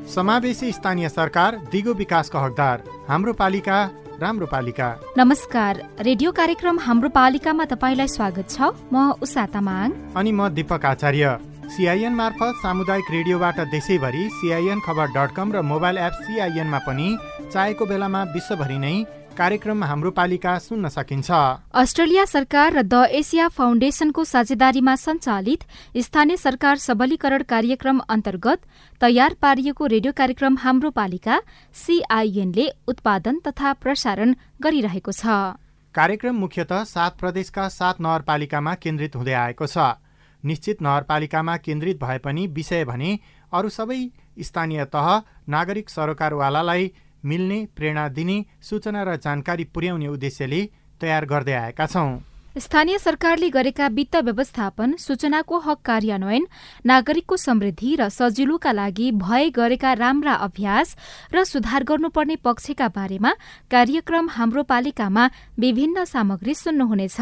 समावेशी स्थानीय सरकार, दिगो विकासको हकदार, हाम्रो पालिका राम्रो पालिका। नमस्कार, रेडियो कार्यक्रम हाम्रो पालिकामा तपाईलाई स्वागत छ। म उषा तामाङ अनि म दीपक आचार्य। CIN मार्फत सामुदायिक रेडियोबाट देशैभरि CINखबर.com र मोबाइल एप CINमा पनि चाहेको बेलामा विश्वभरि नै कार्यक्रम हाम्रो पालिका सुन्न सकिन्छ। अस्ट्रेलिया सरकार र द एसिया फाउन्डेसनको साझेदारीमा सञ्चालित स्थानीय सरकार सबलीकरण कार्यक्रम अन्तर्गत तयार पारिएको रेडियो कार्यक्रम हाम्रो पालिका CINले उत्पादन तथा प्रसारण गरिरहेको छ। कार्यक्रम मुख्यतः 7 प्रदेशका 7 नगरपालिकामा केन्द्रित हुँदै आएको छ। निश्चित नगरपालिकामा केन्द्रित भए पनि विषय भने अरू सबै स्थानीय तह नागरिक सरोकारवालालाई मिल्ने, प्रेरणा दिने, सूचना र जानकारी पुर्याउने उद्देश्यले तयार गर्दै आएका छौं। स्थानीय सरकारले गरेका वित्त व्यवस्थापन, सूचनाको हक कार्यान्वयन, नागरिकको समृद्धि र सजिलोका लागि भए गरेका राम्रा अभ्यास र सुधार गर्नुपर्ने पक्षका बारेमा कार्यक्रम हाम्रो पालिकामा विभिन्न सामग्री सुन्नुहुनेछ।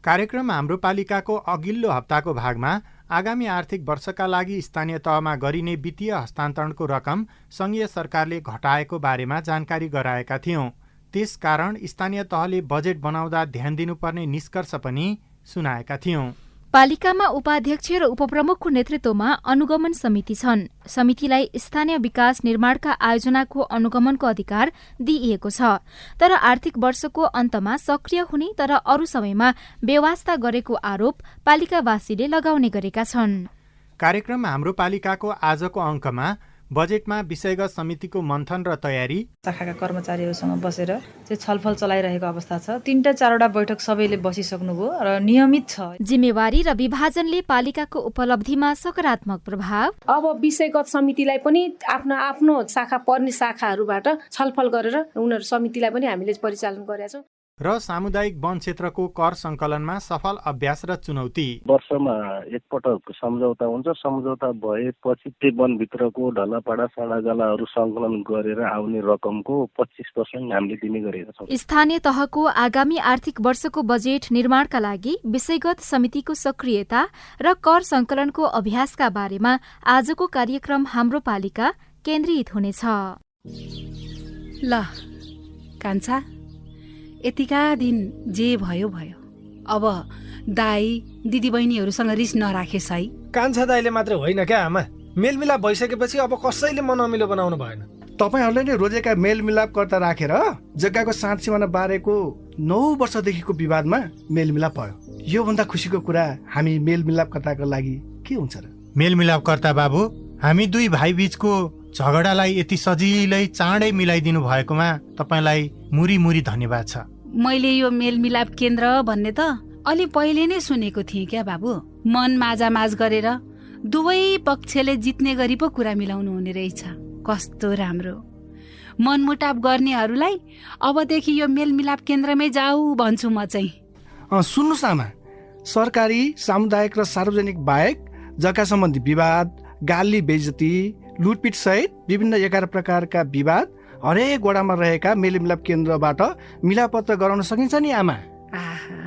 कार्यक्रम हाम्रो पालिकाको अघिल्लो हप्ताको भागमा आगामी आर्थिक वर्षका लागि स्थानीय तहमा गरिने वित्तीय हस्तान्तरणको रकम संघीय सरकारले घटाएको बारेमा जानकारी गराएका थियौं। त्यसकारण स्थानीय तहले बजेट बनाउँदा ध्यान दिनुपर्ने निष्कर्ष पनि सुनाएका थियौं। पालिकामा उपाध्यक्ष र उपप्रमुखको नेतृत्वमा अनुगमन समिति छन्। समितिलाई स्थानीय विकास निर्माणका आयोजनाको अनुगमनको अधिकार दिइएको छ, तर आर्थिक वर्षको अन्तमा सक्रिय हुने तर अरू समयमा बेवास्ता गरेको आरोप पालिकावासीले लगाउने गरेका छन्। कार्यक्रम हाम्रो पालिकाको आजको अङ्कमा बजेटमा विषयगत समितिको मन्थन र तयारी, शाखाका कर्मचारीहरूसँग बसेर चाहिँ छलफल चलाइरहेको अवस्था छ। 3-4वटा बैठक सबैले बसिसक्नुभयो र नियमित छ। जिम्मेवारी र विभाजनले पालिकाको उपलब्धिमा सकारात्मक प्रभाव। अब विषयगत समितिलाई पनि आफ्नो शाखा पर्ने शाखाहरूबाट छलफल गरेर उनीहरू समितिलाई पनि हामीले परिचालन गरेका छौँ। र सामुदायिक वन क्षेत्रको कर सङ्कलनमा सफल अभ्यास र चुनौती। वर्षमा एकपटक सम्झौता हुन्छ। सम्झौता भएपछि त्यो वनभित्रको ढलापाडा साँडागालाहरू सङ्कलन गरेर आउने रकमको 25% हामीले दिने गरेका छौँ। स्थानीय तहको आगामी आर्थिक वर्षको बजेट निर्माणका लागि विषयगत समितिको सक्रियता र कर सङ्कलनको अभ्यासका बारेमा आजको कार्यक्रम हाम्रो पालिका केन्द्रित हुनेछ। ल कान्छा, यतिका दिन जे भयो भयो, अब दाई दिदीबहिनीहरूसँग रिस नराखेस् है। कान्छा दाइले मात्र होइन क्या आमा, मेलमिलाप भइसकेपछि अब कसैले मन अमिलो बनाउनु भएन। तपाईहरूले नै रोजेका मेलमिलापकर्ता राखेर जग्गाको साँध सिमाना बारेको 9 वर्षदेखिको विवादमा मेलमिलाप भयो। योभन्दा खुसीको कुरा हामी मेलमिलापकर्ताको लागि के हुन्छ र? मेलमिलापकर्ता बाबु, हामी दुई भाइ बीचको झगडालाई यति सजिलै चाँडै मिलाइदिनु भएकोमा तपाईँलाई मुरी मुरी धन्यवाद छ। मैले यो मेलमिलाप केन्द्र भन्ने त अलि पहिले नै सुनेको थिएँ क्या बाबु। मन माझामाझ गरेर दुवै पक्षले जित्ने गरी पो कुरा मिलाउनु हुने रहेछ। कस्तो राम्रो। मनमुटाव गर्नेहरूलाई अबदेखि यो मेलमिलाप केन्द्रमै जाऊ भन्छु म चाहिँ। सुन्नुहोस् आमा, सरकारी, सामुदायिक र सार्वजनिक बाहेक जग्गा सम्बन्धी विवाद, गाली बेइज्जती, लुटपिट सहित विभिन्न 11 प्रकारका विवाद हरेक वडामा रहेका मेलमिलाप केन्द्रबाट मिलापत्र गराउन सकिन्छ नि आमा। आहा,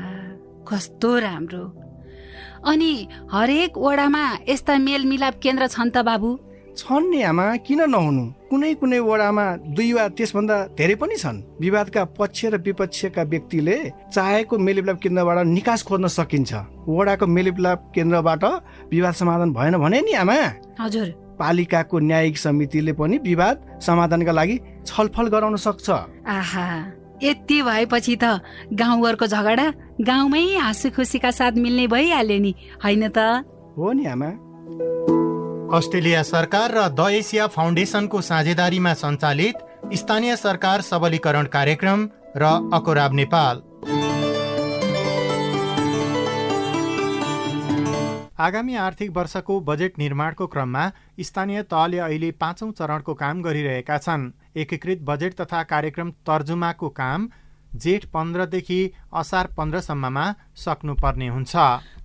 कस्तो राम्रो। अनि हरेक वडामा यस्ता मेलमिलाप केन्द्र छन् त बाबु? छन् नि आमा, किन नहुनु। कुनै कुनै वडामा 2 वा त्यसभन्दा धेरै पनि छन्। विवादका पक्ष र विपक्षका व्यक्तिले चाहेको मेलमिलाप केन्द्रबाट निकास खोज्न सकिन्छ। वडाको मेलमिलाप केन्द्रबाट विवाद समाधान भएन भने नि आमा, हजुर, पालिकाको न्यायिक समितिले पनि विवाद समाधानका लागि छलफल गराउन सक्छ। आहा, यति भएपछि त गाउँघरको झगडा गाउँमै हाँसु खुसीका साथ मिल्ने भइहाल्यो नि, होइन त? हो नि आमा। अस्ट्रेलिया सरकार र द एसिया फाउन्डेसनको साझेदारीमा सञ्चालित स्थानीय सरकार सबलीकरण कार्यक्रम र अकोराब नेपाल। आगामी आर्थिक वर्षको बजेट निर्माणको क्रममा स्थानीय तहले अहिले 5औं चरणको काम गरिरहेका छन्। एकीकृत बजेट तथा कार्यक्रम तर्जुमाको काम जेठ 15 देखि असार 15 सम्ममा सक्नुपर्ने हुन्छ।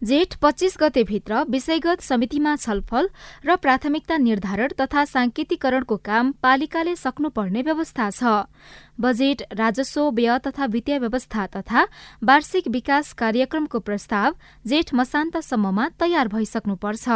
जेठ 25 गतेभित्र विषयगत समितिमा छलफल र प्राथमिकता निर्धारण तथा सांकेतिकरणको काम पालिकाले सक्नुपर्ने व्यवस्था छ। बजेट, राजस्व, व्यय तथा वित्तीय व्यवस्था तथा वार्षिक विकास कार्यक्रमको प्रस्ताव जेठ मसान्तसम्ममा तयार भइसक्नुपर्छ।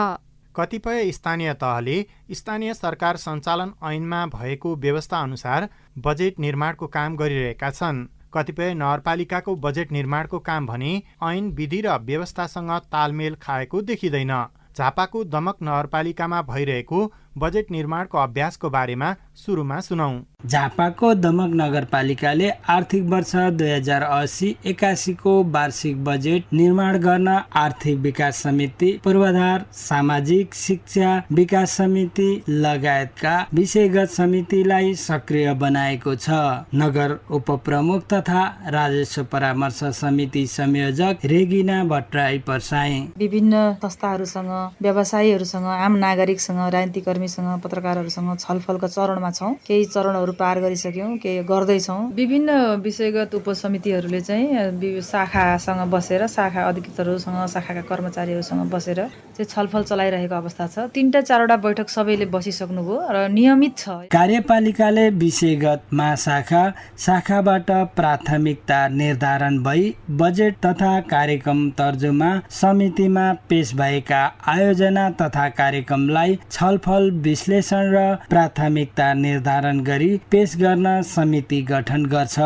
कतिपय स्थानीय तहले स्थानीय सरकार सञ्चालन ऐनमा भएको व्यवस्था अनुसार बजेट निर्माणको काम गरिरहेका छन्। कतिपय नगरपालिकाको बजेट निर्माणको काम भने ऐन, विधि र व्यवस्थासँग तालमेल खाएको देखिँदैन। झापाको दमक नगरपालिकामा भइरहेको बजेट निर्माणको अभ्यासको बारेमा सुरुमा सुनौ। झापाको दमक नगरपालिकाले आर्थिक वर्ष 2080-81 को वार्षिक बजेट निर्माण गर्न आर्थिक विकास समिति, पूर्वाधार, सामाजिक शिक्षा विकास समिति लगायतका विषयगत समितिलाई सक्रिय बनाएको छ। नगर उपप्रमुख तथा राजस्व परामर्श समिति संयोजक रेगिना भट्टराई पर्साई विभिन्न संस्थाहरूसँग, व्यवसायीहरूसँग, आम नागरिकसँग, राजनीतिक कर्मीसँग, पत्रकारहरूसँग छलफलका चरणमा छौँ। केही चरणहरू पार गरिसक्यौँ, केही गर्दैछौँ। विभिन्न विषयगत उपसमितिहरूले चाहिँ शाखासँग बसेर, शाखा अधिकृतहरूसँग, शाखाका कर्मचारीहरूसँग बसेर चाहिँ छलफल चलाइरहेको अवस्था छ। 3-4वटा बैठक सबैले बसिसक्नुभयो र नियमित छ। कार्यपालिकाले विषयगत महाशाखा, शाखाबाट प्राथमिकता निर्धारण भई बजेट तथा कार्यक्रम तर्जुमा समितिमा पेश भएका आयोजना तथा कार्यक्रमलाई छलफल, विश्लेषण र प्राथमिकता निर्धारण गरी पेश गर्न समिति गठन गर्छ।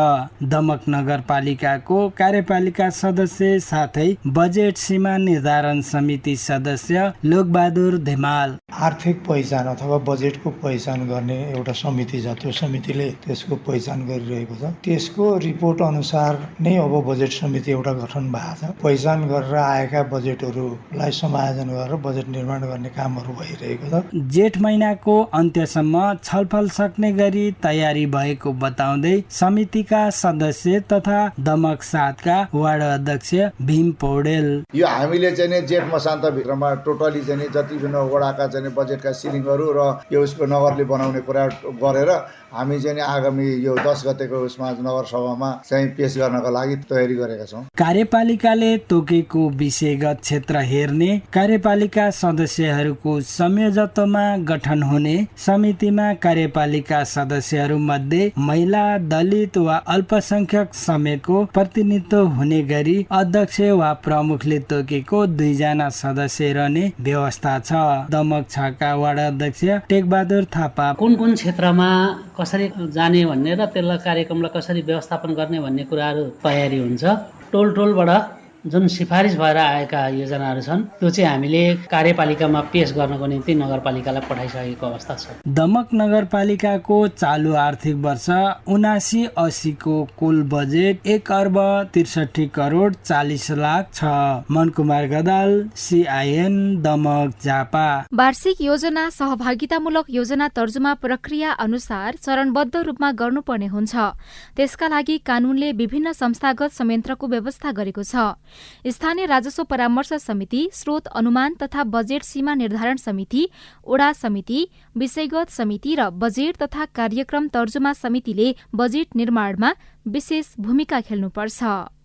दमक नगरपालिकाको कार्यपालिका सदस्य साथै बजेट सीमा निर्धारण समिति सदस्य लोकबहादुर धिमाल आर्थिक पहिचान अथवा बजेटको पहिचान गर्ने एउटा समिति छ। त्यो समितिले त्यसको पहिचान गरिरहेको छ। त्यसको रिपोर्ट अनुसार नै अब बजेट समिति एउटा गठन भएको छ। पहिचान गरेर आएका बजेटहरूलाई समायोजन गरेर बजेट निर्माण गर्ने कामहरू भइरहेको छ। जेठ महिनाको अन्त्यसम्म छलफल सक्ने गरी तयारी भएको बताउँदै समितिका सदस्य तथा दमक 7 का वार्ड अध्यक्ष भीम पौडेल यो हामीले चाहिँ जेठ मसान्त भित्रमा टोटली चाहिँ जति पनि वडाका चाहिँ बजेटका सिलिङहरू र यो उसको नगरले बनाउने कुरा गरेर हामी चाहिँ आगामी यो 10 गतेको उसमा नगरसभामा चाहिँ पेश गर्नको लागि तयारी गरेका छौँ। कार्यपालिकाले तोकेको विषयगत क्षेत्र हेर्ने कार्यपालिका सदस्यहरूको संयोजकत्वमा गठन हुने समितिमा कार्यपालिका सदस्यहरू मध्ये महिला, दलित वा अल्पसंख्यक समेतको प्रतिनिधित्व हुने गरी अध्यक्ष वा प्रमुखले तोकेको 2 जना सदस्य रहने व्यवस्था छ। दमक 6 का वार्ड अध्यक्ष टेकबहादुर थापा कुन कुन क्षेत्रमा कसरी जाने भन्ने र त्यसलाई कार्यक्रमलाई कसरी व्यवस्थापन गर्ने भन्ने कुराहरू तयारी हुन्छ। टोलबाट जुन सिफारिस भएर आएका योजनाहरू छन् त्यो चाहिँ हामीले कार्यपालिकामा पेश गर्नको निम्ति नगरपालिकालाई पठाइसकेको अवस्था छ। दमक नगरपालिकाको चालु आर्थिक वर्ष 79-80 को कुल बजेट 1,63,40,00,000 छ। मनकुमार गदाल, CIN, दमक, झापा। वार्षिक योजना सहभागितामूलक योजना तर्जुमा प्रक्रिया अनुसार चरणबद्ध रूपमा गर्नुपर्ने हुन्छ। त्यसका लागि कानूनले विभिन्न संस्थागत संयन्त्रको व्यवस्था गरेको छ। स्थानीय राजस्व परामर्श समिति, स्रोत अनुमान तथा बजेट सीमा निर्धारण समिति, ओडा समिति, विषयगत समिति र बजेट तथा कार्यक्रम तर्जुमा समितिले बजेट निर्माणमा विशेष भूमिका खेल्नुपर्छ।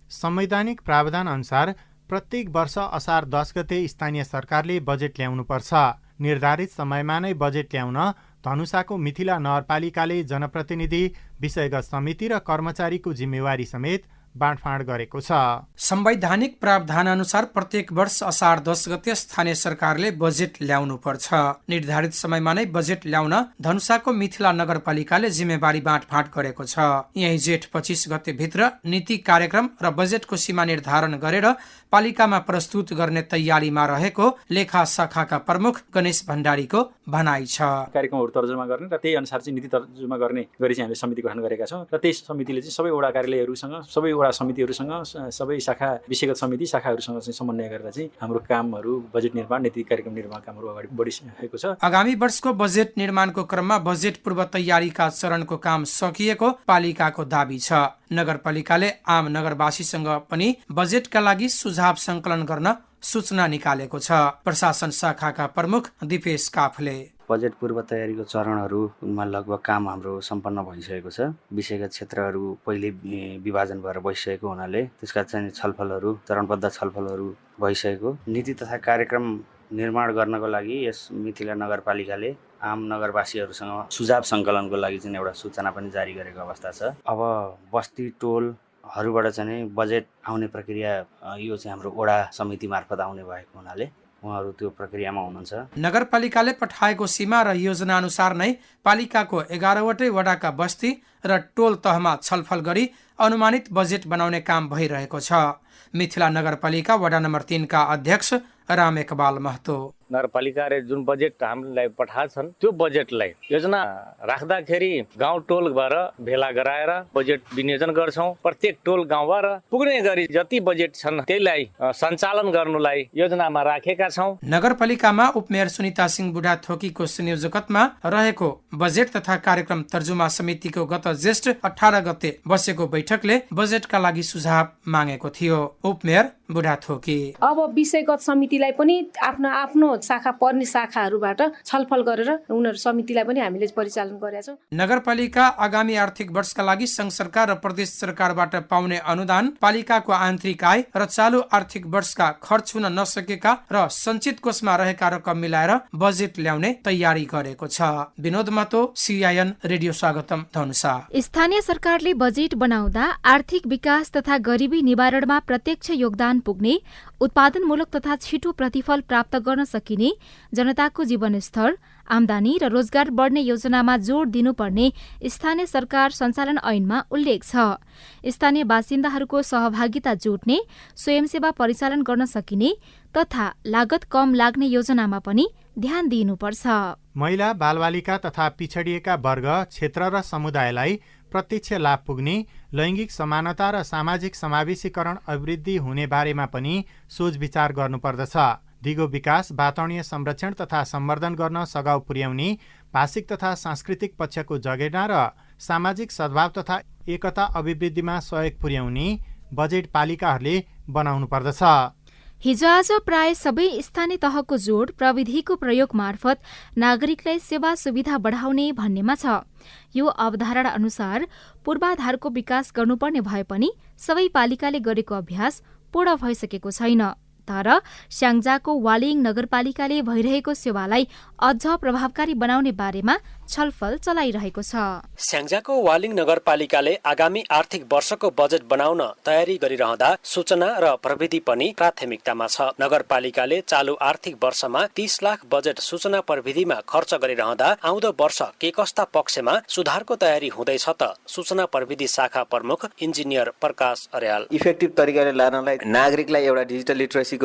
संवैधानिक प्रावधान अनुसार प्रत्येक वर्ष असार 10 गते स्थानीय सरकारले बजेट ल्याउनुपर्छ। निर्धारित समयमा नै बजेट ल्याउन धनुषाको मिथिला नगरपालिकाले जनप्रतिनिधि, विषयगत समिति र कर्मचारीको जिम्मेवारी समेत बाँडफाँड गरेको छ। संवैधानिक प्रावधान अनुसार प्रत्येक वर्ष असार 10 गते स्थानीय सरकारले बजेट ल्याउनु पर्छ। निर्धारित समयमा नै बजेट ल्याउन धनुषाको मिथिला नगरपालिकाले जिम्मेवारी बाँडफाँड गरेको छ। यही जेठ 25 गते भित्र नीति, कार्यक्रम र बजेटको सीमा निर्धारण गरेर पालिकामा प्रस्तुत गर्ने तयारीमा रहेको लेखा शाखाका प्रमुख गणेश भण्डारीको भनाइ छ। कार्यक्रमहरू तर्जुमा गर्ने र त्यही अनुसार चाहिँ नीति तर्जुमा गर्ने गरी चाहिँ हामीले समिति गठन गरेका छौँ र त्यही समितिले चाहिँ सबै वडा कार्यालयहरूसँग, सबै वडा समितिहरूसँग, सबै शाखा विषयगत समिति शाखाहरूसँग चाहिँ समन्वय गरेर चाहिँ हाम्रो कामहरू, बजेट निर्माण, नीति कार्यक्रम निर्माण कामहरू अगाडि बढिसकेको छ। आगामी वर्षको बजेट निर्माणको क्रममा बजेट पूर्व तयारीका चरणको काम सकिएको पालिकाको दाबी छ। नगरपालिकाले आम नगरवासीसँग पनि बजेटका लागि सुझाव संकलन गर्न सूचना निकालेको छ। प्रशासन शाखाका प्रमुख दिपेश काफले बजेट पूर्व तयारीको चरणहरूमा लगभग काम हाम्रो सम्पन्न भइसकेको छ। विषयगत क्षेत्रहरू पहिले विभाजन भएर बसिसकेको हुनाले त्यसका चाहिँ छलफलहरू चरणबद्ध छलफलहरू भइसकेको। नीति तथा कार्यक्रम निर्माण गर्नको लागि यस मिथिला नगरपालिकाले आम नगरवासीहरूसँग सुझाव सङ्कलनको लागि चाहिँ एउटा सूचना पनि जारी गरेको अवस्था छ। अब बस्ती टोलहरूबाट चाहिँ बजेट आउने प्रक्रिया यो चाहिँ हाम्रो वडा समिति मार्फत आउने भएको हुनाले उहाँहरू त्यो प्रक्रियामा हुनुहुन्छ। नगरपालिकाले पठाएको सीमा र योजना अनुसार नै पालिकाको 11वटै वडाका बस्ती र टोल तहमा छलफल गरी अनुमानित बजेट बनाउने काम भइरहेको छ। मिथिला नगरपालिका वडा नम्बर 3 का अध्यक्ष राम एकबाल महतो। नगरपालिकाले जुन बजेट हामीलाई पठाएछन् त्यो बजेटलाई योजना राख्दाखेरि गाउँ टोल भएर भेला गराएर बजेट विनियोजन गर्छौं। प्रत्येक टोल गाउँबाट पुग्ने गरी जति बजेट छन् त्यसलाई सञ्चालन गर्नुलाई योजनामा राखेका छौं। नगरपालिकामा उपमेयर सुनिता सिंह बुढाथोकीको संयोजकत्वमा रहेको बजेट तथा कार्यक्रम तर्जुमा समितिको गत ज्येष्ठ 18 गते बसेको बैठकले बजेटका लागि सुझाव मागेको थियो। उपमेयर बुढाथोकी अब विषयगत समितिलाई पनि आफ्नो शाखा पर्ने शाखाहरूबाट छलफल गरेर उनीहरू समितिलाई पनि हामीले परिचालन गरेका छौं। नगरपालिका आगामी आर्थिक वर्षका लागि संघ सरकार र प्रदेश सरकारबाट पाउने अनुदान, पालिकाको आन्तरिक आय र चालु आर्थिक वर्षका खर्च हुन नसकेका र सञ्चित कोषमा रहेका रकम मिलाएर बजेट ल्याउने तयारी गरेको छ। विनोद महतो, CIN रेडियो स्वागतम, धनुषा। स्थानीय सरकारले बजेट बनाउँदा आर्थिक विकास तथा गरिबी निवारणमा प्रत्यक्ष योगदान पुग्ने, उत्पादनमूलक तथा छिटो प्रतिफल प्राप्त गर्न सकिने, जनताको जीवनस्तर, आमदानी र रोजगार बढ्ने योजनामा जोड दिनुपर्ने स्थानीय सरकार सञ्चालन ऐनमा उल्लेख छ। स्थानीय बासिन्दाहरूको सहभागिता जुट्ने, स्वयंसेवा परिचालन गर्न सकिने तथा लागत कम लाग्ने योजनामा पनि ध्यान दिइनुपर्छ। महिला, बालबालिका तथा पिछडिएका वर्ग, क्षेत्र र समुदायलाई प्रत्यक्ष लाभ पुग्ने, लैङ्गिक समानता र सामाजिक समावेशीकरण अभिवृद्धि हुने बारेमा पनि सोच विचार गर्नुपर्दछ। दिगो विकास, वातावरणीय संरक्षण तथा सम्वर्धन गर्न सघाउ पुर्याउने, भाषिक तथा सांस्कृतिक पक्षको जगेर्ना र सामाजिक सद्भाव तथा एकता अभिवृद्धिमा सहयोग पुर्याउने बजेट पालिकाहरूले बनाउनु पर्दछ। हिजोआज प्राय सबै स्थानीय तहको जोड प्रविधिको प्रयोग मार्फत नागरिकलाई सेवा सुविधा बढाउने भन्नेमा छ। यो अवधारणा अनुसार पूर्वाधारको विकास गर्नुपर्ने भए पनि सबै पालिकाले गरेको अभ्यास पूर्ण भइसकेको छैन। तर स्याङ्जाको वालिङ नगरपालिकाले भइरहेको सेवालाई अझ प्रभावकारी बनाउने बारेमा छलफल चलाइरहेको छ। स्याङ्जाको वालिङ नगरपालिकाले आगामी आर्थिक वर्षको बजेट बनाउन तयारी गरिरहँदा सूचना र प्रविधि पनि प्राथमिकतामा छ। नगरपालिकाले चालु आर्थिक वर्षमा 30 लाख बजेट सूचना प्रविधिमा खर्च गरिरहँदा आउँदो वर्ष के कस्ता पक्षमा सुधारको तयारी हुँदैछ त सूचना प्रविधि शाखा प्रमुख इन्जिनियर प्रकाश अर्याल। इफेक्टिभ तरिकाले लानलाई नागरिकलाई एउटा डिजिटल लिटरेसीको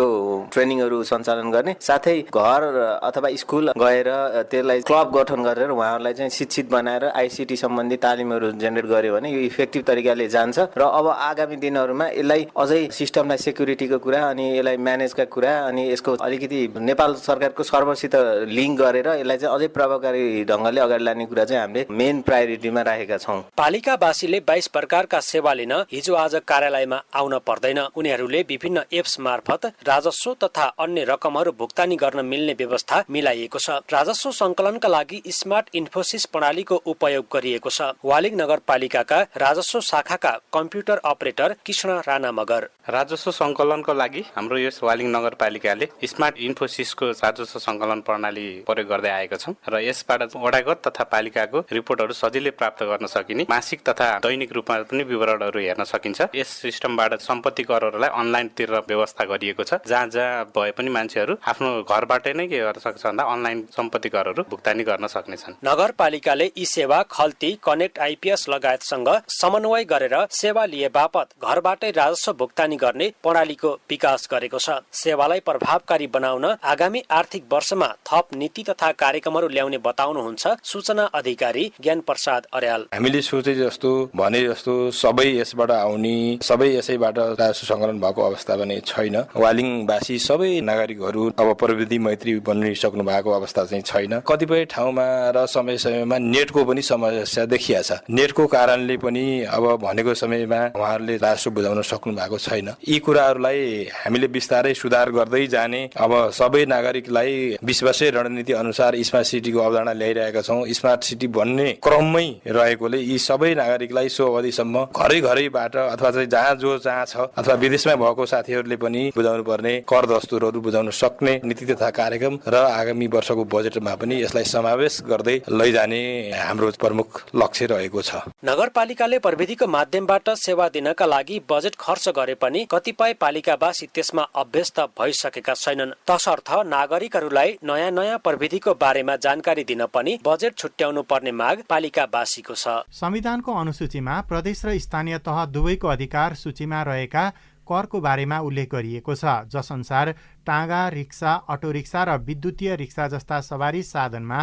ट्रेनिङहरू सञ्चालन गर्ने, साथै घर अथवा स्कुल गएर त्यसलाई क्लब गठन गरेर उहाँहरूलाई चाहिँ शिक्षित बनाएर आइसिटी सम्बन्धी तालिमहरू जेनेरेट गर्यो भने यो इफेक्टिभ तरिकाले जान्छ। र अब आगामी दिनहरूमा यसलाई अझै सिस्टमलाई सेक्युरिटीको कुरा अनि यसलाई म्यानेजका कुरा अनि यसको अलिकति नेपाल सरकारको सर्भरसित लिङ्क गरेर यसलाई चाहिँ अझै प्रभावकारी ढङ्गले अगाडि लाने कुरा चाहिँ हामीले मेन प्रायोरिटीमा राखेका छौँ। पालिकावासीले 22 प्रकारका सेवा लिन हिजो आज कार्यालयमा आउन पर्दैन। उनीहरूले विभिन्न एप्स मार्फत राजस्व तथा अन्य रकमहरू भुक्तानी गर्न मिल्ने व्यवस्था मिलाइएको छ। राजस्व संकलनका लागि स्मार्ट इन्फोसिस प्रणालीको उपयोग गरिएको छ। वालिङ नगरपालिकाका राजस्व शाखाका कम्प्युटर अपरेटर कृष्ण राणा मगर। राजस्व संकलनको लागि हाम्रो यस वालिङ नगरपालिकाले स्मार्ट इन्फोसिसको राजस्व संकलन प्रणाली प्रयोग गर्दै आएका छौँ र यसबाट वडागत तथा पालिकाको रिपोर्टहरू सजिलै प्राप्त गर्न सकिने, मासिक तथा दैनिक रूपमा पनि विवरणहरू हेर्न सकिन्छ। यस सिस्टमबाट सम्पत्ति करहरूलाई अनलाइन तिर्न व्यवस्था गरिएको छ। जहाँ जहाँ भए पनि मान्छेहरू आफ्नो घरबाटै नै के गर्न सक्छ भन्दा अनलाइन सम्पत्ति करहरू भुक्तानी गर्न सक्नेछन्। नगरपालिकाले यी सेवा खल्ती, कनेक्ट आइपीएस लगायतसँग समन्वय गरेर सेवा लिए बापत घरबाटै राजस्व भुक्तानी गर्ने प्रणालीको विकास गरेको छ। सेवालाई प्रभावकारी बनाउन आगामी आर्थिक वर्षमा थप नीति तथा कार्यक्रमहरू ल्याउने बताउनुहुन्छ सूचना अधिकारी ज्ञान प्रसाद अर्याल। हामीले सोचे जस्तो भने जस्तो सबै यसबाट आउने, सबै यसैबाट राजस्व संकलन भएको अवस्था पनि छैन। वालिङवासी सबै नागरिकहरू अब प्रविधि मैत्री बनिसक्नु भएको अवस्था चाहिँ छैन। कतिपय ठाउँमा र समय समयमा नेटको पनि समस्या देखिया छ। नेटको कारणले पनि अब भनेको समयमा उहाँहरूले राजस्व बुझाउन सक्नु भएको छैन। यी कुराहरूलाई हामीले बिस्तारै सुधार गर्दै जाने, अब सबै नागरिकलाई 20 वर्षे रणनीति अनुसार स्मार्ट सिटीको अवधारणा ल्याइरहेका छौँ। स्मार्ट सिटी बन्ने क्रममै रहेकोले यी सबै नागरिकलाई सो अवधिसम्म घरै घरैबाट अथवा चाहिँ जहाँ छ अथवा विदेशमा भएको साथीहरूले पनि बुझाउनु पर्ने कर दस्तुरहरू बुझाउन सक्ने नीति तथा कार्यक्रम र आगामी वर्षको बजेटमा पनि यसलाई समावेश गर्दै लैजाने हाम्रो प्रमुख लक्ष्य रहेको छ। नगरपालिकाले प्रविधिको माध्यमबाट सेवा दिनका लागि बजेट खर्च गरे पनि कतिपय पालिकावासी त्यसमा अभ्यस्त भइसकेका छैनन्। तसर्थ नागरिकहरूलाई नयाँ नयाँ प्रविधिको बारेमा जानकारी दिन पनि बजेट छुट्याउनु पर्ने माग पालिकावासीको छ। संविधानको अनुसूचीमा प्रदेश र स्थानीय तह दुवैको अधिकार सूचीमा रहेका करको बारेमा उल्लेख गरिएको छ, जसअनुसार टाँगा, रिक्सा, अटो रिक्सा र विद्युतीय रिक्सा जस्ता सवारी साधनमा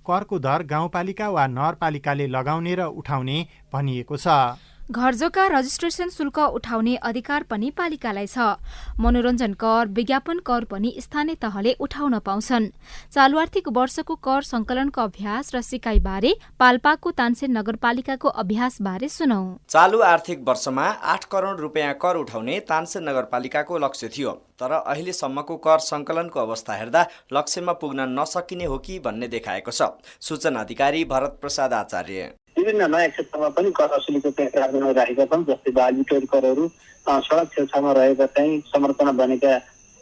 करको दर गाउँपालिका वा नगरपालिकाले लगाउने र उठाउने भनिएको छ। घरजोका रजिस्ट्रेसन शुल्क उठाउने अधिकार पनि पालिकालाई छ। मनोरञ्जन कर, विज्ञापन कर पनि स्थानीय तहले उठाउन पाउँछन्। चालु आर्थिक वर्षको कर संकलनको अभ्यास र सिकाइ बारे पाल्पाको तानसेन नगरपालिकाको अभ्यास बारे सुनौ। चालु आर्थिक वर्षमा 8 करोड रुपियाँ कर उठाउने तानसेन नगरपालिकाको लक्ष्य थियो, तर अहिलेसम्मको कर संकलनको अवस्था हेर्दा लक्ष्यमा पुग्न नसकिने हो कि भन्ने देखाएको छ। सूचना अधिकारी भरत प्रसाद आचार्य विभिन्न नयाँ क्षेत्रमा पनि कर असुलीको प्रयास राखेका छौँ, जस्तै बाली टोल करहरू, सडक छेउछाउमा रहेका चाहिँ समर्पण बनेका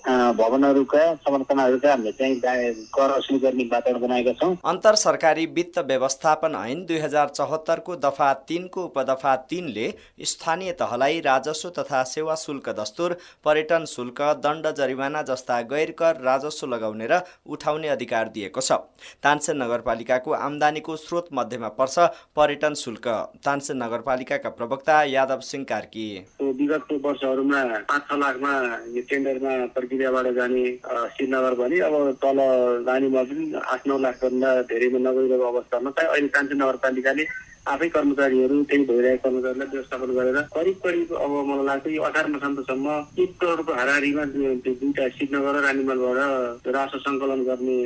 भवनहरूका समर्थनहरूका हामीले चाहिँ कर असुली गर्ने वातावरण बनाएका छौँ। अन्तर सरकारी वित्त व्यवस्थापन ऐन 2074 को दफा 3 को उपदफा 3 ले स्थानीय तहलाई राजस्व तथा सेवा शुल्क दस्तुर, पर्यटन शुल्क, दण्ड, जरिवाना जस्ता गैर कर राजस्व लगाउने र उठाउने अधिकार दिएको छ। तानसेन नगरपालिकाको आम्दानीको स्रोत मध्येमा पर्छ पर्यटन शुल्क। तानसेन नगरपालिकाका प्रवक्ता यादव सिंह कार्की विगतको वर्षहरूमा 5-6 लाखमा यो टेन्डरमा प्रक्रियाबाट जाने श्रीनगर भने अब तल लानेमा पनि 8-9 लाख भन्दा धेरैमा नगइरहेको अवस्थामा चाहिँ अहिले तानसेन नगरपालिकाले आफै कर्मचारीहरू त्यही भइरहेको कर्मचारीलाई व्यवस्थापन गरेर करिब अब मलाई लाग्छ यो 18 मसान्तसम्म 1 करोडको हाराहारीमा दुईटा श्रीनगर र रानीमलबाट राजस्व सङ्कलन गर्ने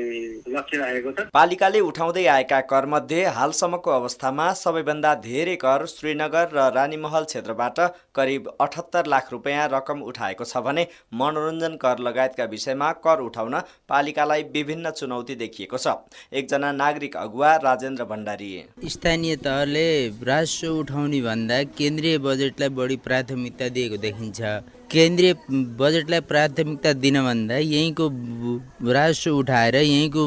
लक्ष्य राखेको छ। पालिकाले उठाउँदै आएका कर मध्ये हालसम्मको अवस्थामा सबैभन्दा धेरै कर श्रीनगर र रानीमहल क्षेत्रबाट करिब 78 लाख रुपियाँ रकम उठाएको छ भने मनोरञ्जन कर लगायतका विषयमा कर उठाउन पालिकालाई विभिन्न चुनौती देखिएको छ। एकजना नागरिक अगुवा राजेन्द्र भण्डारी स्थानीय तहले राजस्व उठाउने भन्दा केन्द्रीय बजेटलाई बढी प्राथमिकता दिएको देखिन्छ। केन्द्रीय बजेटलाई प्राथमिकता दिनभन्दा यहीँको राजस्व उठाएर यहीँको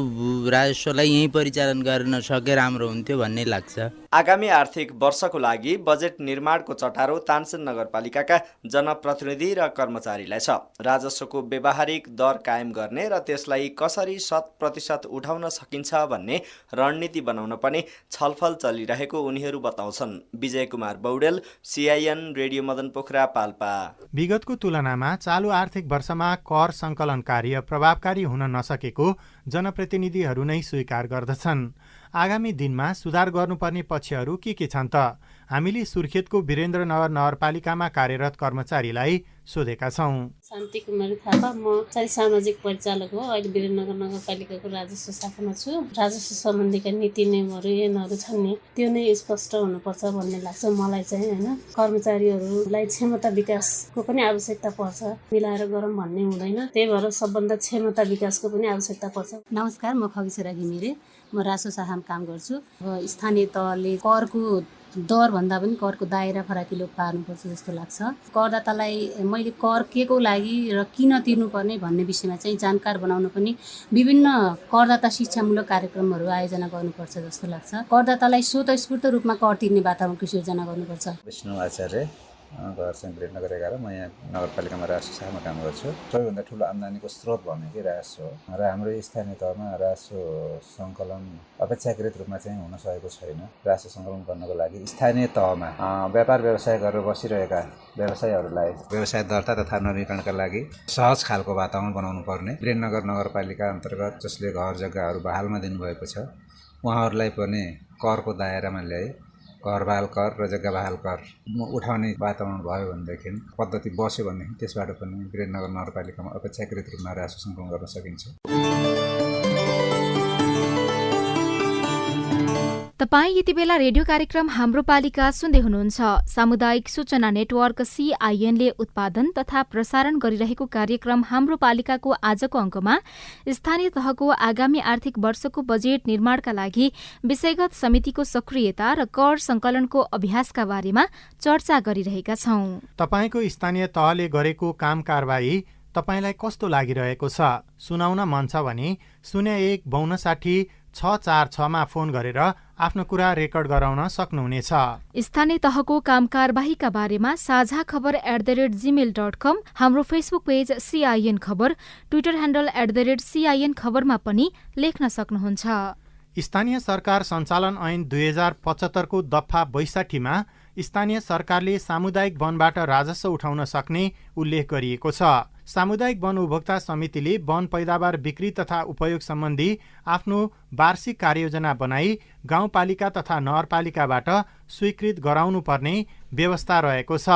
राजस्वलाई यहीँ परिचालन गर्न सके राम्रो हुन्थ्यो भन्ने लाग्छ। आगामी आर्थिक वर्षको लागि बजेट निर्माणको चटारो तानसेन नगरपालिकाका जनप्रतिनिधि र कर्मचारीलाई छ। राजस्वको व्यावहारिक दर कायम गर्ने र त्यसलाई कसरी 100% उठाउन सकिन्छ भन्ने रणनीति बनाउन पनि छलफल चलिरहेको उनीहरू बताउँछन्। Vijay Kumar Baudel, CIN radio Madan Pokhara, Palpa. विगतको तुलनामा चालु आर्थिक वर्षमा कर सङ्कलन कार्य प्रभावकारी हुन नसकेको जनप्रतिनिधिहरू नै स्वीकार गर्दछन्। आगामी दिनमा सुधार गर्नुपर्ने पक्षहरू के छन् त? हामीले सुर्खेतको वीरेन्द्रनगर नगरपालिकामा कार्यरत कर्मचारीलाई सोधेका छौँ। शान्ति कुमारी थापा, म चाहिँ सामाजिक परिचालक हो। अहिले वीरेन्द्रनगर नगरपालिकाको राजस्व शाखामा छु। राजस्व सम्बन्धीका नीति नियमहरू ऐनहरू छन् नि, त्यो नै स्पष्ट हुनुपर्छ भन्ने लाग्छ मलाई चाहिँ हैन। कर्मचारीहरूलाई क्षमता विकासको पनि आवश्यकता पर्छ, मिलाएर गरौँ भन्ने हुँदैन। त्यही भएर सबभन्दा क्षमता विकासको पनि आवश्यकता पर्छ। नमस्कार, म खगिसरा घिमिरे, म राजस्व शाखामा काम गर्छु। स्थानीय तहले करको दर भन्दा पनि करको दायरा फराकिलो पार्नुपर्छ जस्तो लाग्छ। करदातालाई मैले कर के को लागि र किन तिर्नुपर्ने भन्ने विषयमा चाहिँ जानकार बनाउन पनि विभिन्न करदाता शिक्षामूलक कार्यक्रमहरू आयोजना गर्नुपर्छ जस्तो लाग्छ। करदातालाई स्वतस्फूर्त रूपमा कर तिर्ने वातावरणको सिर्जना गर्नुपर्छ। विष्णु आचार्य, घर चाहिँ वीरेन्द्रनगर 11, म यहाँ नगरपालिकामा राजस्व शाखामा काम गर्छु। सबैभन्दा ठुलो आम्दानीको स्रोत भनेकै राजस्व हो र हाम्रो स्थानीय तहमा राजस्व सङ्कलन अपेक्षाकृत रूपमा चाहिँ हुन सकेको छैन। राजस्व सङ्कलन गर्नको लागि स्थानीय तहमा व्यापार व्यवसाय गरेर बसिरहेका व्यवसायहरूलाई व्यवसाय दर्ता तथा नवीकरणका लागि सहज खालको वातावरण बनाउनु पर्ने। वीरेन्द्रनगर नगरपालिका अन्तर्गत जसले घर जग्गाहरू बहालमा दिनुभएको छ उहाँहरूलाई पनि करको दायरामा ल्याए घर बहाल कर र जग्गा बहाल कर उठाउने वातावरण भयो भनेदेखि पद्धति बस्यो भनेदेखि त्यसबाट पनि वीरेन्द्रनगर नगरपालिकामा अपेक्षाकृत रूपमा राजस्व सङ्कलन गर्न सकिन्छ। तपाईँ यति बेला रेडियो कार्यक्रम हाम्रो पालिका सुन्दै हुनुहुन्छ। सामुदायिक सूचना नेटवर्क CINले उत्पादन तथा प्रसारण गरिरहेको कार्यक्रम हाम्रो पालिकाको आजको अङ्कमा स्थानीय तहको आगामी आर्थिक वर्षको बजेट निर्माणका लागि विषयगत समितिको सक्रियता र कर संकलनको अभ्यासका बारेमा चर्चा गरिरहेका छौं। तपाईको स्थानीय तहले गरेको काम कारबाही तपाईलाई कस्तो लागिरहेको छ सुनाउन मन छ भने 015260 मा फोन गरेर आफ्नो कुरा रेकर्ड गराउन सक्नुहुनेछ। स्थानीय तहको काम कारबाहीका बारेमा साझा खबर @gmail.com, हाम्रो फेसबुक पेज CIN खबर, ट्विटर ह्यान्डल @CIN खबरमा पनि लेख्न सक्नुहुन्छ। स्थानीय सरकार सञ्चालन ऐन 2075 को दफा 62 मा स्थानीय सरकारले सामुदायिक वनबाट राजस्व उठाउन सक्ने उल्लेख गरिएको छ। सामुदायिक वन उपभोक्ता समितिले वन पैदावार बिक्री तथा उपयोग सम्बन्धी आफ्नो वार्षिक कार्ययोजना बनाई गाउँपालिका तथा नगरपालिकाबाट स्वीकृत गराउनुपर्ने व्यवस्था रहेको छ।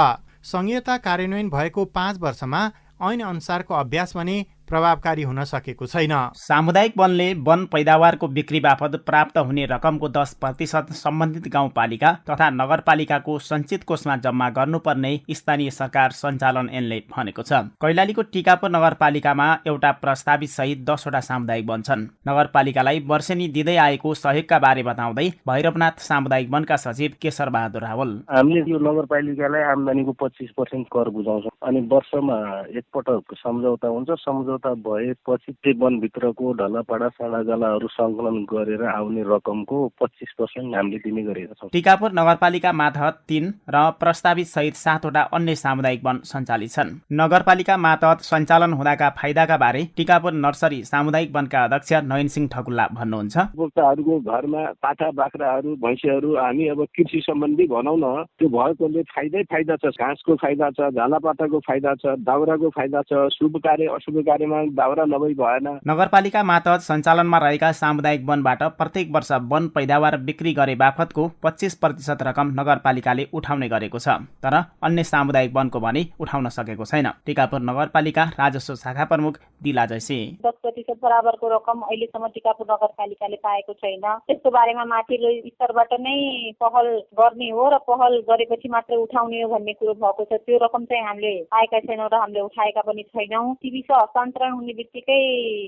संहिता कार्यान्वयन भएको 5 वर्षमा ऐन अनुसारको अभ्यास भने प्रभावकारी हुन सकेको छैन। सामुदायिक वनले वन पैदावारको बिक्री बापत प्राप्त हुने रकमको 10% सम्बन्धित गाउँपालिका तथा नगरपालिकाको सञ्चित कोषमा जम्मा गर्नुपर्ने स्थानीय सरकार सञ्चालन ऐनले भनेको छ। कैलालीको टिकापुर नगरपालिकामा एउटा प्रस्तावित सहित 10 वटा सामुदायिक वन छन्। नगरपालिकालाई वर्षेनी दिँदै आएको सहयोगका बारे बताउँदै भैरवनाथ सामुदायिक वनका सचिव केशर बहादुर रावल, हामीले यो नगरपालिकालाई आम्दानीको 25% कर बुझाउँछौँ अनि वर्षमा एकपटक सम्झौता हुन्छ। सम्झौता भएपछि त्यो वनभित्रको ढलापाडा साँडागालाहरू सङ्कलन गरेर आउने रकमको 25% हामीले दिने गरेका छौँ। टिकापुर नगरपालिका मातहत 3 र प्रस्तावित सहित 7 वटा अन्य सामुदायिक वन सञ्चालित छन्। नगरपालिका मातहत सञ्चालन हुँदाका फाइदाका बारे टिकापुर नर्सरी सामुदायिक वनका अध्यक्ष नयन सिंह ठकुल्ला भन्नुहुन्छ। उपभोक्ताहरूको घरमा पाठा बाख्राहरू भैँसीहरू हामी अब कृषि सम्बन्धी भनौँ न, त्यो भएकोले फाइदा छ। घाँसको फाइदा छ, झालापाटाको फाइदा छ, दाउराको फाइदा छ। शुभ कार्य अशुभ कार्यमा दाउरा नभई भएन। नगरपालिका मातहत सञ्चालनमा रहेका सामुदायिक वनबाट प्रत्येक वर्ष वन पैदावार बिक्री गरे बापतको 25% रकम नगरपालिकाले उठाउने गरेको छ, तर अन्य सामुदायिक वनको भने उठाउन सकेको छैन। टिकापुर नगरपालिका राजस्व शाखा प्रमुख दिला जैसी, 10% बराबरको रकम अहिलेसम्म टिकापुर नगरपालिकाले पाएको छैन। त्यसको बारेमा माथिल्लो स्तरबाट नै पहल गर्ने हो र पहल गरेपछि मात्र उठाउने हो भन्ने कुरो भएको छ। त्यो रकम चाहिँ हामीले पाएका छैनौँ र हामीले उठाएका पनि छैनौँ। टिबिस हस्तान्तरण हुने बित्तिकै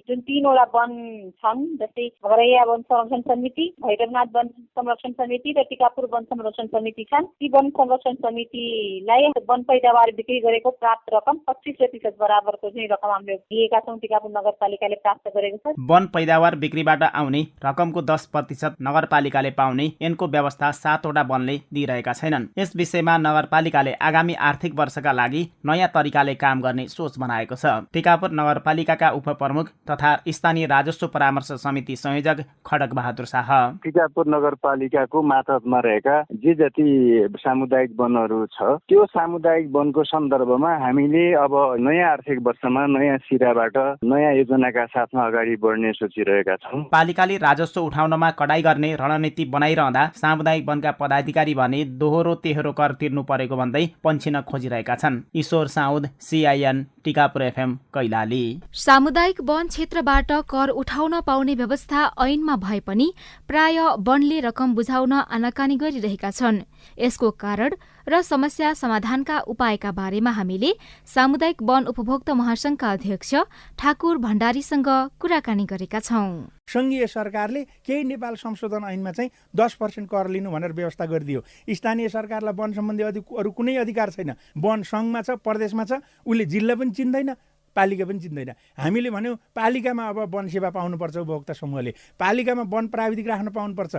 जुन 3 वटा वन छन्, जस्तै घरैया वन संरक्षण समिति, भैरवनाथ वन संरक्षण समिति र टिकापुर वन संरक्षण समिति छन्। ती वन संरक्षण समितिलाई वन पैदावार बिक्री गरेको प्राप्त रकम 25% बराबरको चाहिँ रकम हामीले दिएका छौँ। टिकापुर नगरपालिकाले प्राप्त गरेको छ। वन पैदावार बिक्रीबाट आउने रकमको 10% नगरपालिकाले पाउने ऐनको व्यवस्था 7 वटा वनले दिइरहेका छैनन्। यस विषयमा नगरपालिकाले आगामी आर्थिक वर्षका लागि नयाँ तरिकाले काम गर्ने सोच बनाएको छ। टिकापुर नगरपालिकाका उपप्रमुख तथा स्थानीय राजस्व परामर्श समिति संयोजक खडक बहादुर शाह, टिकापुर नगरपालिकाको मातहतमा रहेका जे जति सामुदायिक वनहरू छ, त्यो सामुदायिक वनको सन्दर्भमा हामीले अब नयाँ आर्थिक वर्षमा नयाँ सिराबाट नयाँ योजनाका साथमा अगाडि बढ्ने सोचिरहेका छौँ। पालिकाले राजस्व उठाउनमा कडाई गर्ने रणनीति बनाइरहँदा सामुदायिक वनका पदाधिकारी भने दोहोरो तेहोरो कर तिर्नु परेको भन्दै पन्छिन खोजिरहेका छन्। Ishwar Saud, CIN, Tikapur FM, Kailali. सामुदायिक वन क्षेत्रबाट कर उठाउन पाउने व्यवस्था ऐनमा भए पनि प्राय वनले रकम बुझाउन आनाकानी गरिरहेका छन्। यसको कारण र समस्या समाधानका उपायका बारेमा हामीले सामुदायिक वन उपभोक्ता महासंघका अध्यक्ष ठाकुर भण्डारीसँग कुराकानी गरेका छौं। संघीय सरकारले केही नेपाल संशोधन ऐनमा चाहिँ 10% कर लिनु भनेर व्यवस्था गरिदियो। स्थानीय सरकारलाई वन सम्बन्धी अरू कुनै अधिकार छैन। वन सङ्घमा छ, प्रदेशमा छ, उसले जिल्ला पनि चिन्दैन, पालिका पनि चिन्दैन। हामीले भन्यौँ पालिकामा अब वन सेवा पाउनुपर्छ, उपभोक्ता समूहले पालिकामा वन प्राविधिक राख्न पाउनुपर्छ,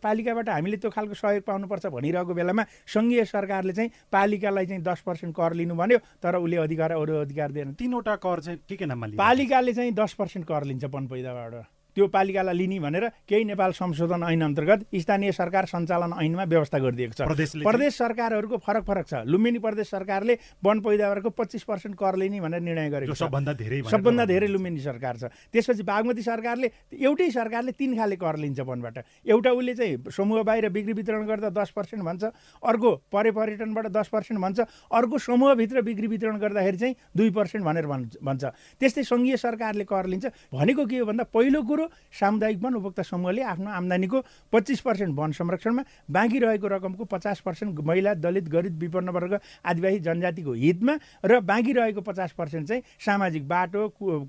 पालिकाबाट हामीले त्यो खालको सहयोग पाउनुपर्छ भनिरहेको बेलामा संघीय सरकारले चाहिँ पालिकालाई चाहिँ 10% कर लिनु भन्यो, तर उसले अरू अधिकार दिएन। 3 वटा कर चाहिँ के नाममा लिन्छ? पालिकाले चाहिँ 10% कर लिन्छ वन पैदावारबाट। त्यो पालिकालाई लिने भनेर केही नेपाल संशोधन ऐन अन्तर्गत स्थानीय सरकार सञ्चालन ऐनमा व्यवस्था गरिदिएको छ। प्रदेश सरकारहरूको फरक छ। लुम्बिनी प्रदेश सरकारले वन पैदावारको 25% कर लिने भनेर निर्णय गरेको छ। सबभन्दा धेरै लुम्बिनी सरकार छ। त्यसपछि बागमती सरकारले एउटै सरकारले 3 खाले कर लिन्छ वनबाट। एउटा उसले चाहिँ समूह बाहिर बिक्री वितरण गर्दा 10% भन्छ, अर्को पर्यटनबाट 10% भन्छ, अर्को समूहभित्र बिक्री वितरण गर्दाखेरि चाहिँ 2% भनेर भन्छ। त्यस्तै सङ्घीय सरकारले कर लिन्छ। भनेको के हो भन्दा पहिलो कुरो सामुदायिक वन उपभोक्ता समूहले आफ्नो आम्दानीको 25% वन संरक्षणमा, बाँकी रहेको रकमको 50% महिला, दलित, गरिब, विपन्न वर्ग, आदिवासी जनजातिको हितमा र बाँकी रहेको 50% चाहिँ सामाजिक बाटो,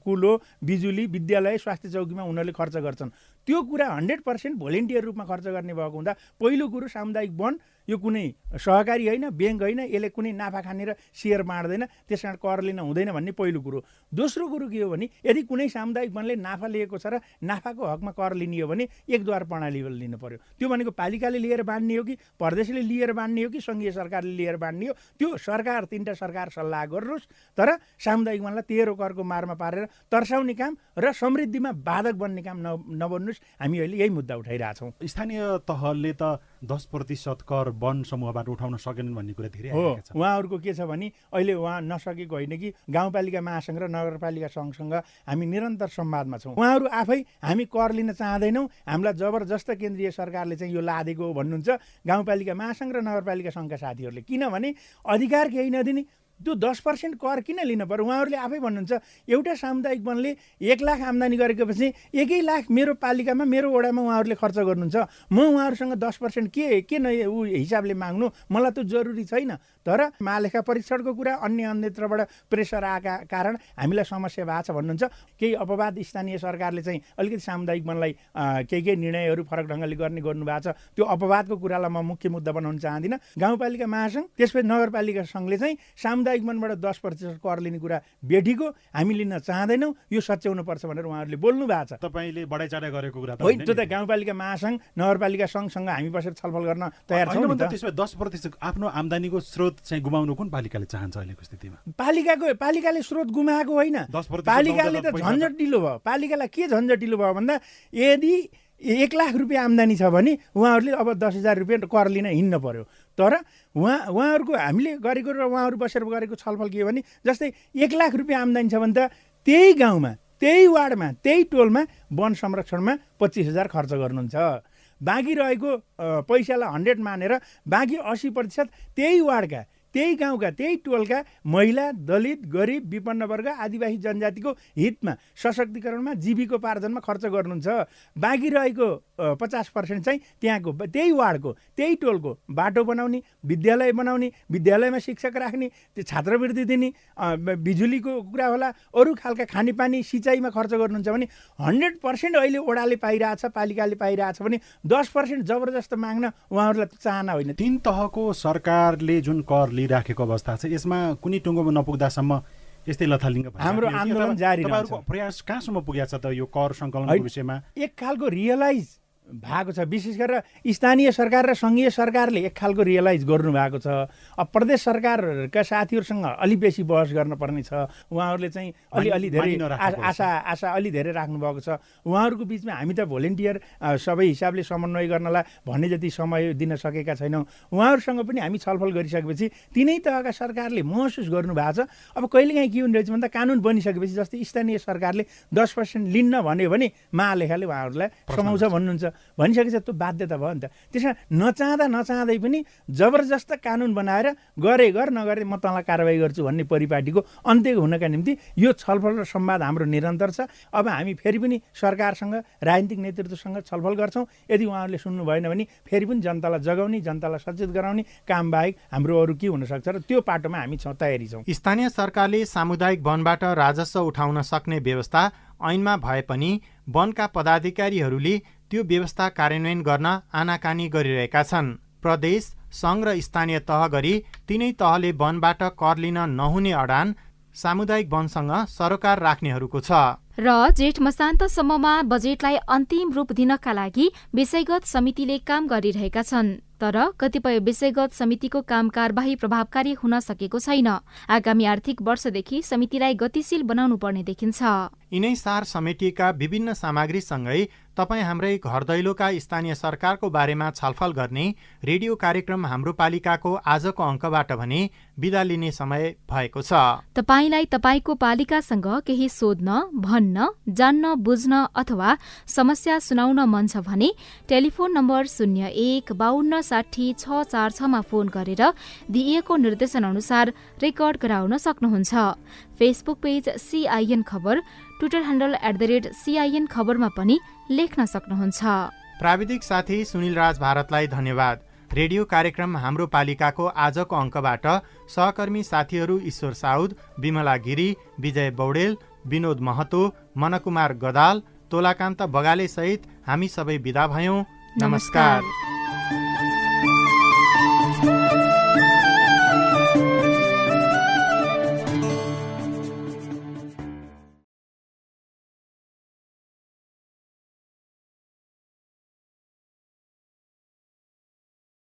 कुलो, बिजुली, विद्यालय, स्वास्थ्य चौकीमा उनीहरूले खर्च गर्छन्। त्यो कुरा 100% भोलिन्टियर रूपमा खर्च गर्ने भएको हुँदा पहिलो कुरो सामुदायिक वन यो कुनै सहकारी होइन, ब्याङ्क होइन, यसले कुनै नाफा खाने र सेयर बाँड्दैन, त्यस कारण कर लिन हुँदैन भन्ने पहिलो कुरो। दोस्रो कुरो के हो भने यदि कुनै सामुदायिक वनले नाफा लिएको छ र नाफाको हकमा कर लिने हो भने एकद्वार प्रणालीबाट लिनु पर्यो। त्यो भनेको पालिकाले लिएर बाँड्ने हो कि प्रदेशले लिएर बाँड्ने हो कि सङ्घीय सरकारले लिएर बाँड्ने हो, त्यो सरकार 3टा सरकार सल्लाह गर्नुहोस्। तर सामुदायिक वनलाई तेह्रो करको मारमा पारेर तर्साउने काम र समृद्धिमा बाधक बन्ने काम नबन्नुहोस्। हामी अहिले यही मुद्दा उठाइरहेछौँ। स्थानीय तहले त 10% कर वन समूहबाट उठाउन सकेनन् भन्ने कुरा धेरै हो। उहाँहरूको के छ भने अहिले उहाँ नसकेको होइन कि गाउँपालिका महासङ्घ र नगरपालिका सङ्घसँग हामी निरन्तर संवादमा छौँ। उहाँहरू आफै हामी कर लिन चाहँदैनौँ, हामीलाई जबरजस्त केन्द्रीय सरकारले चाहिँ यो लादेको भन्नुहुन्छ गाउँपालिका महासङ्घ र नगरपालिका सङ्घका साथीहरूले। किनभने अधिकार केही नदिने, त्यो 10% कर किन लिनु पर्यो? उहाँहरूले आफै भन्नुहुन्छ एउटा सामुदायिक वनले 1 लाख आम्दानी गरेपछि 1 लाख मेरो पालिकामा, मेरो वडामा उहाँहरूले खर्च गर्नुहुन्छ। म उहाँहरूसँग 10% के हिसाबले माग्नु, मलाई त जरुरी छैन। तर महालेखा परीक्षणको कुरा अन्यत्रबाट प्रेसर आएका कारण हामीलाई समस्या भएको छ भन्नुहुन्छ। केही अपवाद स्थानीय सरकारले चाहिँ अलिकति सामुदायिक वनलाई केही निर्णयहरू फरक ढङ्गले गर्नुभएको छ। त्यो अपवादको कुरालाई म मुख्य मुद्दा बनाउन चाहदिनँ। गाउँपालिका महासङ्घ त्यसपछि नगरपालिका सङ्घले चाहिँ सामुदायिक वनबाट 10% कर लिने कुरा बेठीको हामी लिन चाहँदैनौँ, यो सच्याउनु पर्छ भनेर उहाँहरूले बोल्नु भएको छ। तपाईँले बढाइचढाइ गरेको कुरा होइन, त्यो त गाउँपालिका महासङ्घ नगरपालिका सङ्घसँग हामी बसेर छलफल गर्न तयार छौँ। त्यसमा 10% आफ्नो आम्दानीको स्रोत चाहिँ गुमाउनु कुन पालिकाले चाहन्छ अहिलेको स्थितिमा? पालिकाले स्रोत गुमाएको होइन, पालिकाले त झन्झटिलो भयो। पालिकालाई के झन्झटिलो भयो भन्दा यदि 1 लाख रुपियाँ आम्दानी छ भने उहाँहरूले अब 10,000 रुपियाँ कर लिन हिँड्न पर्यो। तर उहाँहरूको हामीले गरेको र उहाँहरू बसेर गरेको छलफल के हो भने जस्तै 1 लाख रुपियाँ आम्दानी छ भने त त्यही गाउँमा, त्यही वार्डमा, त्यही टोलमा वन संरक्षणमा 25,000 खर्च गर्नुहुन्छ। बाँकी रहेको पैसालाई 100 मानेर बाँकी 80% त्यही वार्डका, त्यही गाउँका, त्यही टोलका महिला, दलित, गरिब, विपन्न वर्ग, आदिवासी जनजातिको हितमा, सशक्तिकरणमा, जीविकोपार्जनमा खर्च गर्नुहुन्छ। बाँकी रहेको 50% चाहिँ त्यहाँको त्यही वार्डको, त्यही टोलको बाटो बनाउने, विद्यालय बनाउने, विद्यालयमा शिक्षक राख्ने, त्यो छात्रवृत्ति दिने, बिजुलीको कुरा होला, अरू खालका खानेपानी, सिँचाइमा खर्च गर्नुहुन्छ भने 100% अहिले वडाले पाइरहेछ, पालिकाले पाइरहेछ भने 10% जबरजस्त माग्न उहाँहरूलाई चाहना होइन। 3 तहको सरकारले जुन कर लिइराखेको अवस्था छ, यसमा कुनै टुङ्गोमा नपुग्दासम्म यस्तै लथालिङ्ग हाम्रो आन्दोलन जारी रहन्छ। तपाईँहरूको प्रयास कहाँसम्म पुगेको छ त यो कर सङ्कलनको विषयमा? एक खालको रियलाइज भएको छ, विशेष गरेर स्थानीय सरकार र सङ्घीय सरकारले एक खालको रियलाइज गर्नुभएको छ। अब प्रदेश सरकारका साथीहरूसँग अलि बेसी बहस गर्नुपर्ने छ। उहाँहरूले चाहिँ अलि धेरै आशा अलि धेरै राख्नुभएको छ। उहाँहरूको बिचमा हामी त भोलिन्टियर सबै हिसाबले समन्वय गर्नलाई भन्ने जति समय दिन सकेका छैनौँ। उहाँहरूसँग पनि हामी छलफल गरिसकेपछि तिनै तहका सरकारले महसुस गर्नुभएको छ। अब कहिलेकाहीँ के हुने रहेछ भन्दा कानुन बनिसकेपछि जस्तै स्थानीय सरकारले 10% लिन्न भन्यो भने महालेखाले उहाँहरूलाई समाउँछ भन्नुहुन्छ, भनिसकेछ, त्यो बाध्यता भयो नि त। त्यसमा नचाहँदै पनि जबरजस्त कानुन बनाएर गरे नगरे म तँलाई कारवाही गर्छु भन्ने परिपाटीको अन्त्य हुनका निम्ति यो छलफल र संवाद हाम्रो निरन्तर छ। अब हामी फेरि पनि सरकारसँग, राजनीतिक नेतृत्वसँग छलफल गर्छौँ। यदि उहाँहरूले सुन्नु भएन भने फेरि पनि जनतालाई जगाउने, जनतालाई सचेत गराउने काम बाहेक हाम्रो अरू के हुनसक्छ र त्यो पाटोमा हामी तयारी छौँ। स्थानीय सरकारले सामुदायिक वनबाट राजस्व उठाउन सक्ने व्यवस्था ऐनमा भए पनि वनका पदाधिकारीहरूले त्यो व्यवस्था कार्यान्वयन गर्न आनाकानी गरिरहेका छन्। प्रदेश, सङ्घ र स्थानीय तह गरी तिनै तहले वनबाट कर लिन नहुने अडान सामुदायिक वनसँग सरोकार राख्नेहरूको छ। र जेठ मसान्तसम्ममा बजेटलाई अन्तिम रूप दिनका लागि विषयगत समितिले काम गरिरहेका छन्। तर कतिपय विषयगत समितिको काम कारबाही प्रभावकारी हुन सकेको छैन। आगामी आर्थिक वर्षदेखि समितिलाई गतिशील बनाउनु पर्ने देखिन्छ। यिनै सार समेटिएका विभिन्न सामग्रीसँगै तपाईँ हाम्रै घर दैलोका स्थानीय सरकारको बारेमा छलफल गर्ने रेडियो कार्यक्रम हाम्रो पालिकाको आजको अङ्कबाट भने बिदा लिने समय भएको छ। तपाईलाई तपाईको पालिकासँग केही सोध्न, भन्न, जान्न, बुझ्न अथवा समस्या सुनाउन मन छ भने टेलिफोन नम्बर 0152606646 मा फोन गरेर दिइएको निर्देशन अनुसार रेकर्ड गराउन सक्नुहुन्छ। फेसबुक पेज CIN खबर, ट्विटर ह्यान्डल @CIN खबरमा पनि लेख्न सक्नुहुन्छ। प्राविधिक साथी सुनिल राज भारतलाई धन्यवाद। रेडियो कार्यक्रम हाम्रो पालिकाको आजको अङ्कबाट सहकर्मी साथीहरू ईश्वर साउद, विमला गिरी, विजय बौडेल, विनोद महतो, मनकुमार गदाल, तोलाकान्त बगाले सहित हामी सबै बिदा भयौं। नमस्कार।